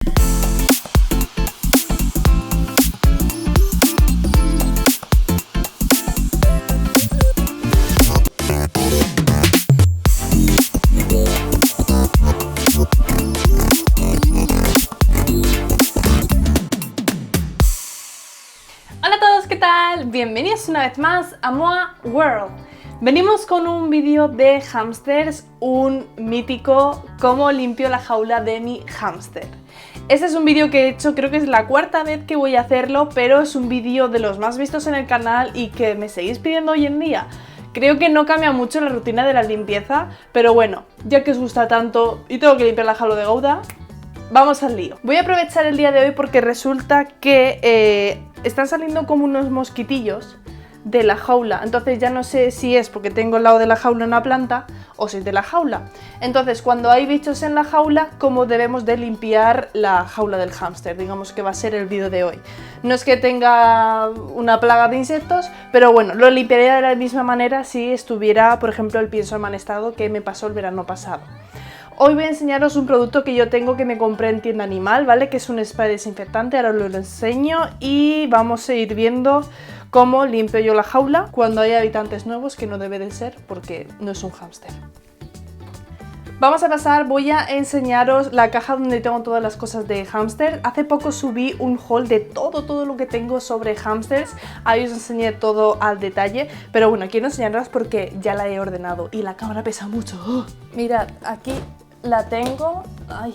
Hola a todos, ¿qué tal? Bienvenidos una vez más a Moa World. Venimos con un vídeo de hámsters, un mítico cómo limpio la jaula de mi hámster. Este es un vídeo que he hecho, creo que es la cuarta vez que voy a hacerlo, pero es un vídeo de los más vistos en el canal y que me seguís pidiendo hoy en día. Creo que no cambia mucho la rutina de la limpieza, pero bueno, ya que os gusta tanto y tengo que limpiar la jaula de Gouda, vamos al lío. Voy a aprovechar el día de hoy porque resulta que están saliendo como unos mosquitillos de la jaula. Entonces ya no sé si es porque tengo al lado de la jaula una planta o si es de la jaula. Entonces cuando hay bichos en la jaula, ¿cómo debemos de limpiar la jaula del hámster? Digamos que va a ser el vídeo de hoy. No es que tenga una plaga de insectos, pero bueno, lo limpiaría de la misma manera si estuviera, por ejemplo, el pienso amanestado que me pasó el verano pasado. Hoy voy a enseñaros un producto que yo tengo que me compré en Tienda Animal, ¿vale? Que es un spray desinfectante, ahora os lo enseño y vamos a ir viendo cómo limpio yo la jaula cuando hay habitantes nuevos, que no debe de ser porque no es un hámster. Vamos a pasar, voy a enseñaros la caja donde tengo todas las cosas de hámster. Hace poco subí un haul de todo lo que tengo sobre hámsters. Ahí os enseñé todo al detalle, pero bueno, quiero enseñarlas porque ya la he ordenado y la cámara pesa mucho. ¡Oh! Mirad, aquí la tengo. Ay.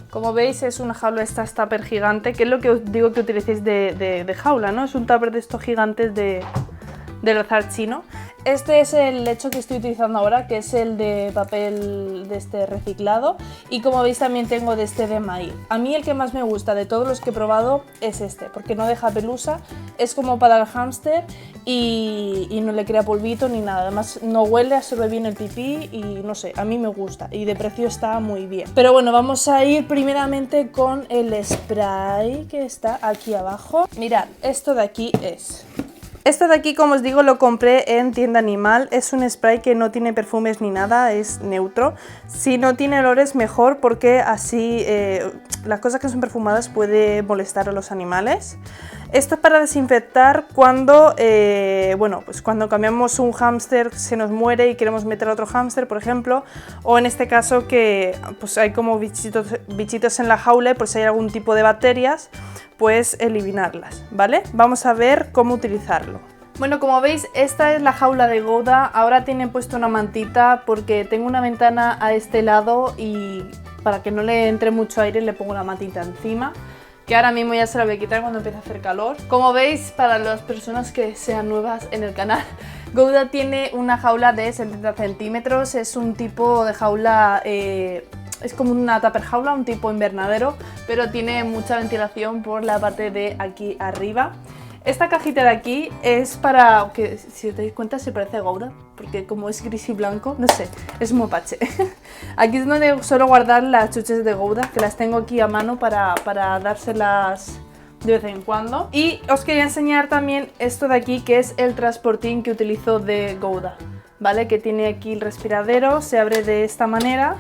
Como veis es una jaula, esta es tupper gigante, que es lo que os digo que utilicéis de jaula, ¿no? Es un tupper de estos gigantes de rozar chino. Este es el lecho que estoy utilizando ahora, que es el de papel de este reciclado. Y como veis también tengo de este de maíz. A mí el que más me gusta de todos los que he probado es este, porque no deja pelusa, es como para el hámster y no le crea polvito ni nada. Además no huele, absorbe bien el pipí y no sé, a mí me gusta. Y de precio está muy bien. Pero bueno, vamos a ir primeramente con el spray que está aquí abajo. Mirad, esto de aquí es... Esto de aquí, como os digo, lo compré en Tienda Animal. Es un spray que no tiene perfumes ni nada, es neutro. Si no tiene olores, mejor, porque así las cosas que son perfumadas puede molestar a los animales. Esto es para desinfectar cuando, bueno, pues cuando cambiamos un hámster, se nos muere y queremos meter a otro hámster, por ejemplo, o en este caso que pues hay como bichitos en la jaula y pues hay algún tipo de bacterias, pues eliminarlas, ¿vale? Vamos a ver cómo utilizarlo. Bueno, como veis, esta es la jaula de Gouda. Ahora tienen puesto una mantita porque tengo una ventana a este lado y para que no le entre mucho aire le pongo una mantita encima, que ahora mismo ya se la voy a quitar cuando empiece a hacer calor. Como veis, para las personas que sean nuevas en el canal, Gouda tiene una jaula de 70 centímetros, es un tipo de jaula... es como una tupper jaula, un tipo invernadero, pero tiene mucha ventilación por la parte de aquí arriba. Esta cajita de aquí es para, que si os dais cuenta se parece a Gouda, porque como es gris y blanco, no sé, es un mopache. Aquí es donde suelo guardar las chuches de Gouda, que las tengo aquí a mano para dárselas de vez en cuando. Y os quería enseñar también esto de aquí, que es el transportín que utilizo de Gouda, ¿vale? Que tiene aquí el respiradero, se abre de esta manera.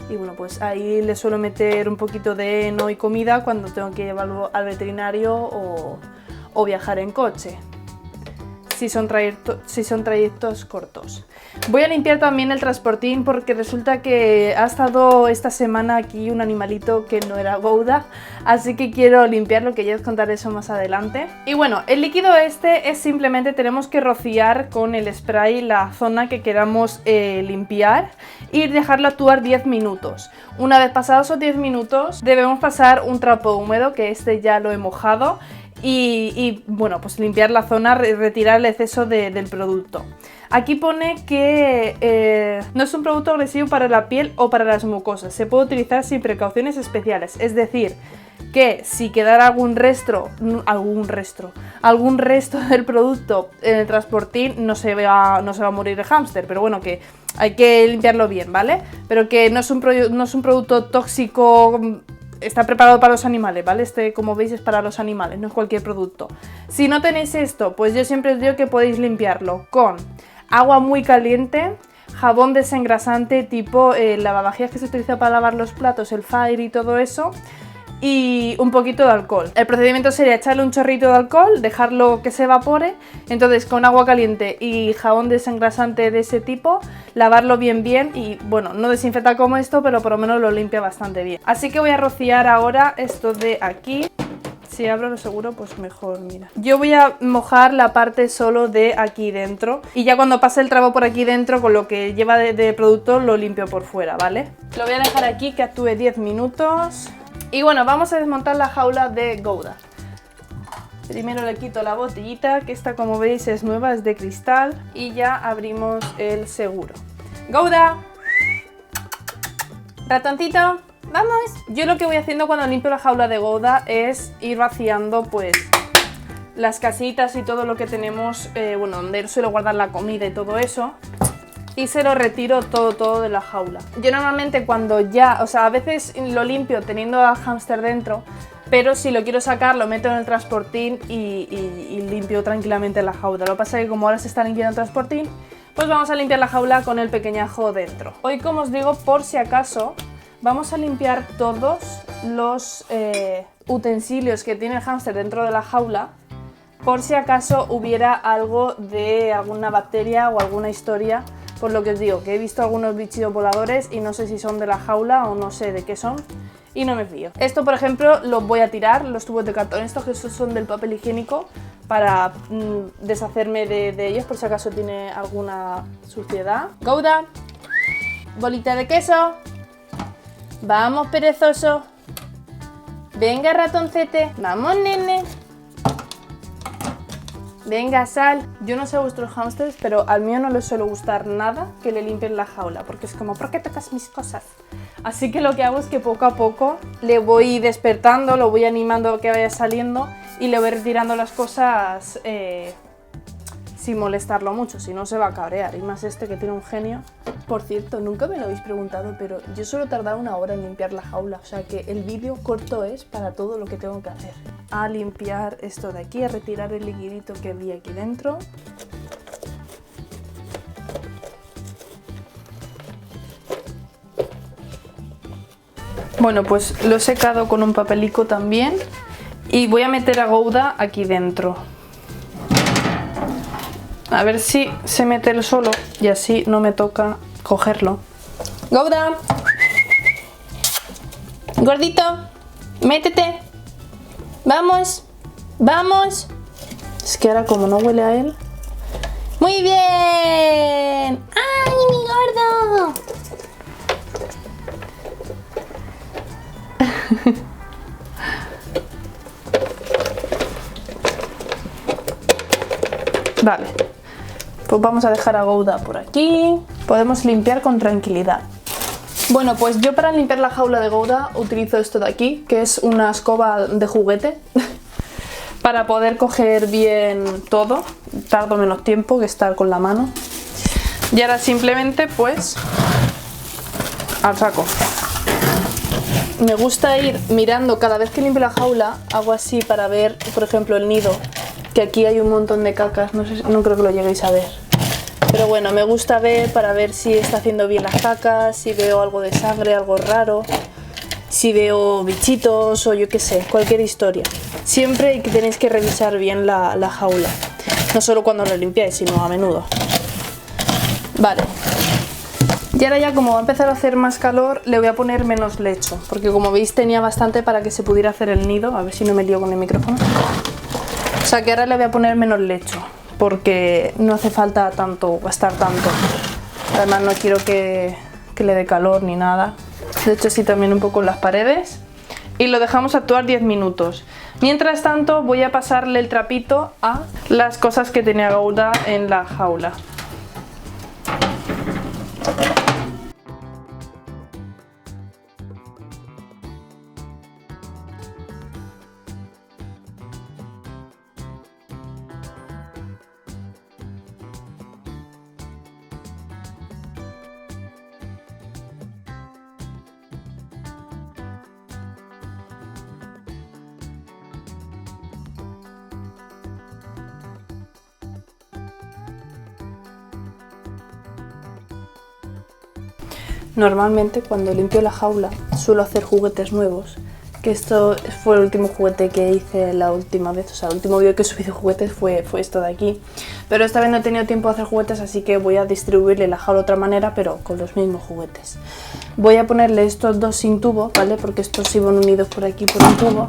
Y bueno, pues ahí le suelo meter un poquito de heno y comida cuando tengo que llevarlo al veterinario o viajar en coche, si son trayectos cortos. Voy a limpiar también el transportín porque resulta que ha estado esta semana aquí un animalito que no era Gouda, así que quiero limpiarlo, que ya os contaré eso más adelante. Y bueno, el líquido este es simplemente, tenemos que rociar con el spray la zona que queramos limpiar y dejarlo actuar 10 minutos. Una vez pasados esos 10 minutos debemos pasar un trapo húmedo, que este ya lo he mojado, y bueno, pues limpiar la zona, retirar el exceso del producto. Aquí pone que no es un producto agresivo para la piel o para las mucosas, se puede utilizar sin precauciones especiales, es decir, que si quedara algún resto del producto en el transportín no se va a morir el hámster, pero bueno, que hay que limpiarlo bien, ¿vale? Pero que no es un producto tóxico. Está preparado para los animales, ¿vale? Este, como veis, es para los animales, no es cualquier producto. Si no tenéis esto, pues yo siempre os digo que podéis limpiarlo con agua muy caliente, jabón desengrasante tipo lavavajillas que se utiliza para lavar los platos, el Fairy y todo eso, y un poquito de alcohol. El procedimiento sería echarle un chorrito de alcohol, dejarlo que se evapore, entonces con agua caliente y jabón desengrasante de ese tipo, lavarlo bien y bueno, no desinfecta como esto, pero por lo menos lo limpia bastante bien. Así que voy a rociar ahora esto de aquí. Si abro lo seguro, pues mejor, mira. Yo voy a mojar la parte solo de aquí dentro y ya cuando pase el trapo por aquí dentro con lo que lleva de producto lo limpio por fuera, ¿vale? Lo voy a dejar aquí que actúe 10 minutos. Y bueno, vamos a desmontar la jaula de Gouda. Primero le quito la botellita, que esta como veis es nueva, es de cristal. Y ya abrimos el seguro. ¡Gouda! ¡Ratoncito! ¡Vamos! Yo lo que voy haciendo cuando limpio la jaula de Gouda es ir vaciando pues las casitas y todo lo que tenemos, bueno, donde suelo guardar la comida y todo eso. Y se lo retiro todo de la jaula. Yo normalmente cuando ya, o sea, a veces lo limpio teniendo al hámster dentro, pero si lo quiero sacar lo meto en el transportín y limpio tranquilamente la jaula. Lo que pasa es que como ahora se está limpiando el transportín, pues vamos a limpiar la jaula con el pequeñajo dentro. Hoy, como os digo, por si acaso, vamos a limpiar todos los utensilios que tiene el hámster dentro de la jaula, por si acaso hubiera algo de alguna bacteria o alguna historia. Por lo que os digo, que he visto algunos bichitos voladores y no sé si son de la jaula o no sé de qué son y no me fío. Esto, por ejemplo, los voy a tirar, los tubos de cartón, estos que son del papel higiénico, para deshacerme de ellos por si acaso tiene alguna suciedad. Gouda, bolita de queso, vamos perezoso, venga ratoncete, vamos nene. Venga, sal. Yo no sé a vuestros hámsters, pero al mío no le suele gustar nada que le limpien la jaula, porque es como, ¿por qué tocas mis cosas? Así que lo que hago es que poco a poco le voy despertando, lo voy animando a que vaya saliendo y le voy retirando las cosas sin molestarlo mucho, si no se va a cabrear. Y más este que tiene un genio. Por cierto, nunca me lo habéis preguntado, pero yo suelo tardar 1 hora en limpiar la jaula, o sea que el vídeo corto es para todo lo que tengo que hacer. A limpiar esto de aquí, a retirar el liquidito que había aquí dentro. Bueno, pues lo he secado con un papelico también y voy a meter a Gouda aquí dentro. A ver si se mete él solo y así no me toca cogerlo. Gouda, gordito, métete. Vamos, vamos. Es que ahora como no huele a él. Muy bien. ¡Ay, mi gordo! Vale, pues vamos a dejar a Gouda por aquí. Podemos limpiar con tranquilidad. Bueno, pues yo para limpiar la jaula de Gouda utilizo esto de aquí, que es una escoba de juguete, para poder coger bien todo. Tardo menos tiempo que estar con la mano. Y ahora simplemente pues al saco. Me gusta ir mirando cada vez que limpio la jaula, hago así para ver, por ejemplo, el nido, que aquí hay un montón de cacas, no creo que lo lleguéis a ver. Pero bueno, me gusta ver para ver si está haciendo bien las cacas, si veo algo de sangre, algo raro, si veo bichitos o yo qué sé, cualquier historia. Siempre tenéis que revisar bien la jaula, no solo cuando la limpiáis, sino a menudo. Vale. Y ahora ya como va a empezar a hacer más calor, le voy a poner menos lecho, porque como veis tenía bastante para que se pudiera hacer el nido. A ver si no me lío con el micrófono. O sea que ahora le voy a poner menos lecho, porque no hace falta gastar tanto. Además no quiero que le dé calor ni nada. De hecho sí, también un poco en las paredes. Y lo dejamos actuar 10 minutos. Mientras tanto voy a pasarle el trapito a las cosas que tenía Gouda en la jaula. Normalmente cuando limpio la jaula suelo hacer juguetes nuevos, que esto fue el último juguete que hice la última vez, o sea, el último vídeo que subí de juguetes fue esto de aquí. Pero esta vez no he tenido tiempo de hacer juguetes, así que voy a distribuirle la jaula de otra manera, pero con los mismos juguetes. Voy a ponerle estos dos sin tubo, ¿vale? Porque estos iban unidos por aquí por un tubo,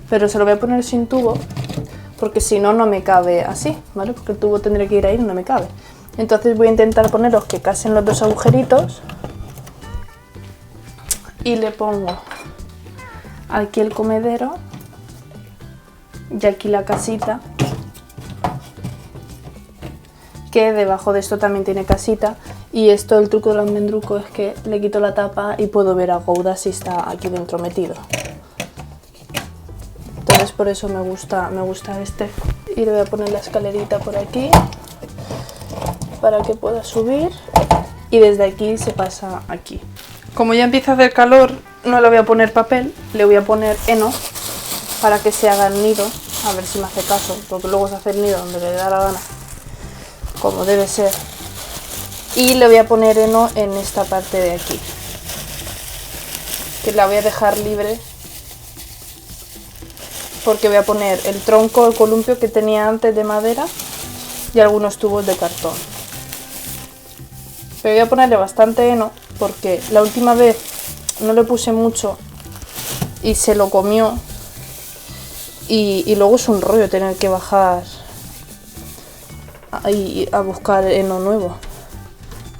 pero se lo voy a poner sin tubo, porque si no, no me cabe así, ¿vale? Porque el tubo tendría que ir ahí y no me cabe. Entonces voy a intentar ponerlos que casen los dos agujeritos y le pongo aquí el comedero y aquí la casita, que debajo de esto también tiene casita. Y esto, el truco del almendruco es que le quito la tapa y puedo ver a Gouda si está aquí dentro metido. Entonces por eso me gusta este. Y le voy a poner la escalerita por aquí para que pueda subir y desde aquí se pasa aquí. Como ya empieza a hacer calor, no le voy a poner papel, le voy a poner heno para que se haga el nido, a ver si me hace caso, porque luego se hace el nido donde le da la gana, como debe ser. Y le voy a poner heno en esta parte de aquí, que la voy a dejar libre, porque voy a poner el tronco, el columpio que tenía antes de madera y algunos tubos de cartón. Pero voy a ponerle bastante heno porque la última vez no le puse mucho y se lo comió y luego es un rollo tener que bajar a buscar heno nuevo.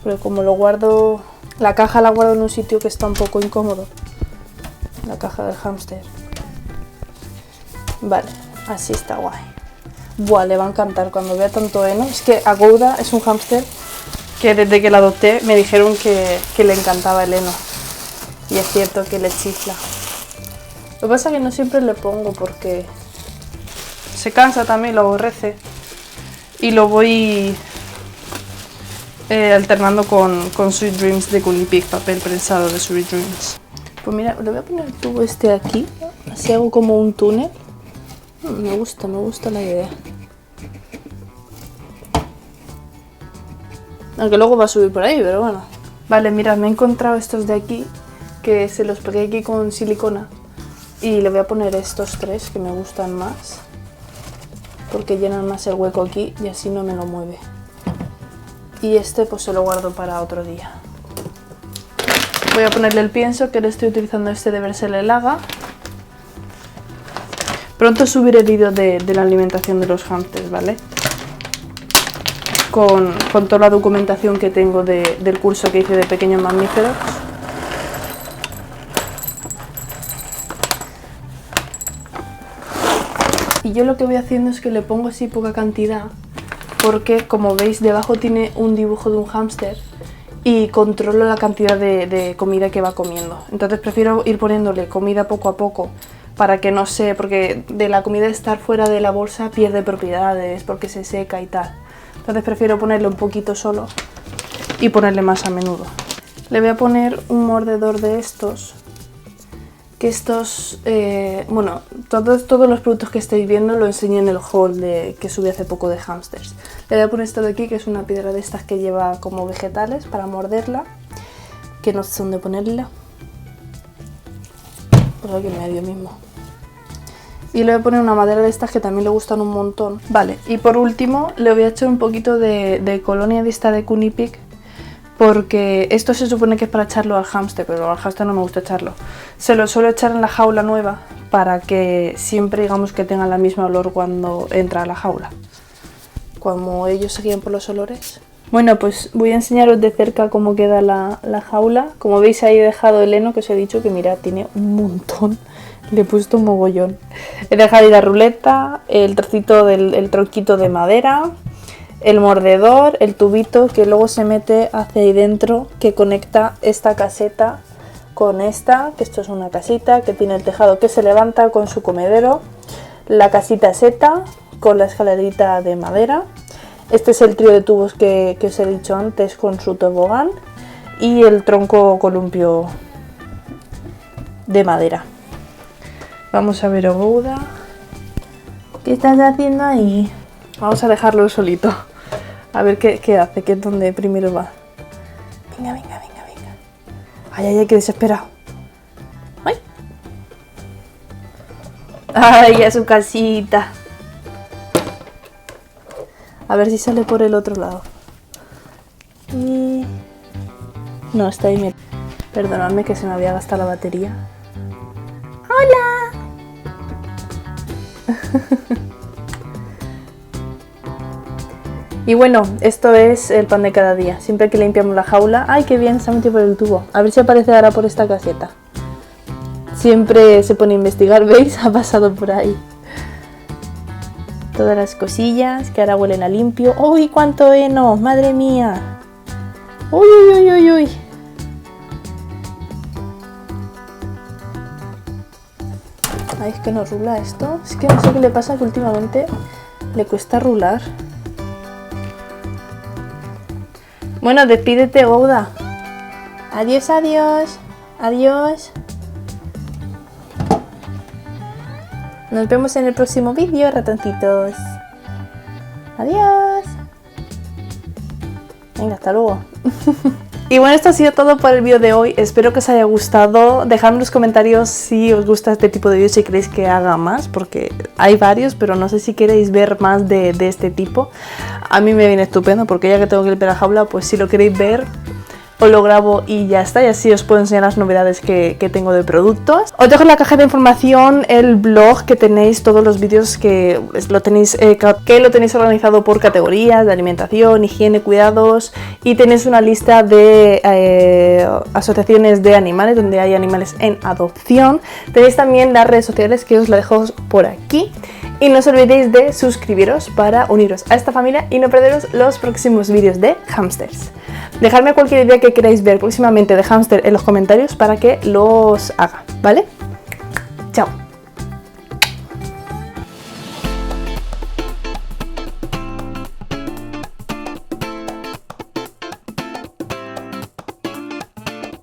Pero como lo guardo, la caja la guardo en un sitio que está un poco incómodo, la caja del hámster. Vale, así está guay. Buah, le va a encantar cuando vea tanto heno. Es que a Gouda es un hámster que desde que la adopté me dijeron que le encantaba el heno. Y es cierto que le chifla. Lo que pasa es que no siempre le pongo porque se cansa también, lo aborrece. Y lo voy alternando con Sweet Dreams de Kunipic, papel prensado de Sweet Dreams. Pues mira, le voy a poner el tubo este aquí, así hago como un túnel. Me gusta la idea. Aunque luego va a subir por ahí, pero bueno. Vale, mirad, me he encontrado estos de aquí, que se los pegué aquí con silicona. Y le voy a poner estos tres, que me gustan más, porque llenan más el hueco aquí y así no me lo mueve. Y este pues se lo guardo para otro día. Voy a ponerle el pienso, que le estoy utilizando este de Verselelaga. Pronto subiré vídeo de la alimentación de los hámsters, ¿vale? Con toda la documentación que tengo del curso que hice de pequeños mamíferos. Y yo lo que voy haciendo es que le pongo así poca cantidad, porque como veis debajo tiene un dibujo de un hámster y controlo la cantidad de comida que va comiendo. Entonces prefiero ir poniéndole comida poco a poco para que no se... porque de la comida de estar fuera de la bolsa pierde propiedades porque se seca y tal. Entonces prefiero ponerle un poquito solo y ponerle más a menudo. Le voy a poner un mordedor de estos, que estos, bueno, todos los productos que estáis viendo lo enseñé en el haul que subí hace poco de hámsters. Le voy a poner esto de aquí, que es una piedra de estas que lleva como vegetales para morderla, que no sé dónde ponerla, pues aquí en medio mismo. Y le voy a poner una madera de estas que también le gustan un montón. Vale, y por último le voy a echar un poquito de colonia de esta de Kunipic, porque esto se supone que es para echarlo al hámster, pero al hámster no me gusta echarlo. Se lo suelo echar en la jaula nueva para que siempre, digamos, que tenga la misma olor cuando entra a la jaula, como ellos se guían por los olores. Bueno, pues voy a enseñaros de cerca cómo queda la jaula. Como veis ahí he dejado el heno, que os he dicho que mirad, tiene un montón. Le he puesto un mogollón. He dejado ahí la ruleta, el trocito el tronquito de madera, el mordedor, el tubito que luego se mete hacia ahí dentro, que conecta esta caseta con esta, que esto es una casita que tiene el tejado que se levanta con su comedero, la casita seta con la escalerita de madera. Este es el trío de tubos que os he dicho antes con su tobogán y el tronco columpio de madera. Vamos a ver a Gouda. ¿Qué estás haciendo ahí? Vamos a dejarlo solito. A ver qué hace, que es donde primero va. Venga, venga, venga, venga. Ay, ay, ay, qué desesperado. Ay. Ay, a su casita. A ver si sale por el otro lado. Y... no, está ahí. Perdonadme que se me había gastado la batería. ¡Hola! Y bueno, esto es el pan de cada día. Siempre que limpiamos la jaula... ¡Ay, qué bien! Se ha metido por el tubo. A ver si aparece ahora por esta caseta. Siempre se pone a investigar, ¿veis? Ha pasado por ahí. Todas las cosillas que ahora huelen a limpio. ¡Uy, cuánto heno! ¡Madre mía! ¡Uy, uy, uy, uy, uy! Ay, es que no rula esto. Es que no sé qué le pasa, que últimamente le cuesta rular. Bueno, despídete, Gouda. Adiós, adiós. Adiós. Nos vemos en el próximo vídeo, ratoncitos. Adiós. Venga, hasta luego. Y bueno, esto ha sido todo por el vídeo de hoy. Espero que os haya gustado. Dejadme en los comentarios si os gusta este tipo de vídeos, si queréis que haga más, porque hay varios, pero no sé si queréis ver más de este tipo. A mí me viene estupendo, porque ya que tengo que limpiar la jaula, pues si lo queréis ver, os lo grabo y ya está, y así os puedo enseñar las novedades que tengo de productos. Os dejo en la caja de información el blog, que tenéis todos los vídeos que lo tenéis organizado por categorías de alimentación, higiene, cuidados, y tenéis una lista de asociaciones de animales donde hay animales en adopción. Tenéis también las redes sociales, que os las dejo por aquí. Y no os olvidéis de suscribiros para uniros a esta familia y no perderos los próximos vídeos de hámsters. Dejadme cualquier idea que queráis ver próximamente de hámster en los comentarios para que los haga, ¿vale?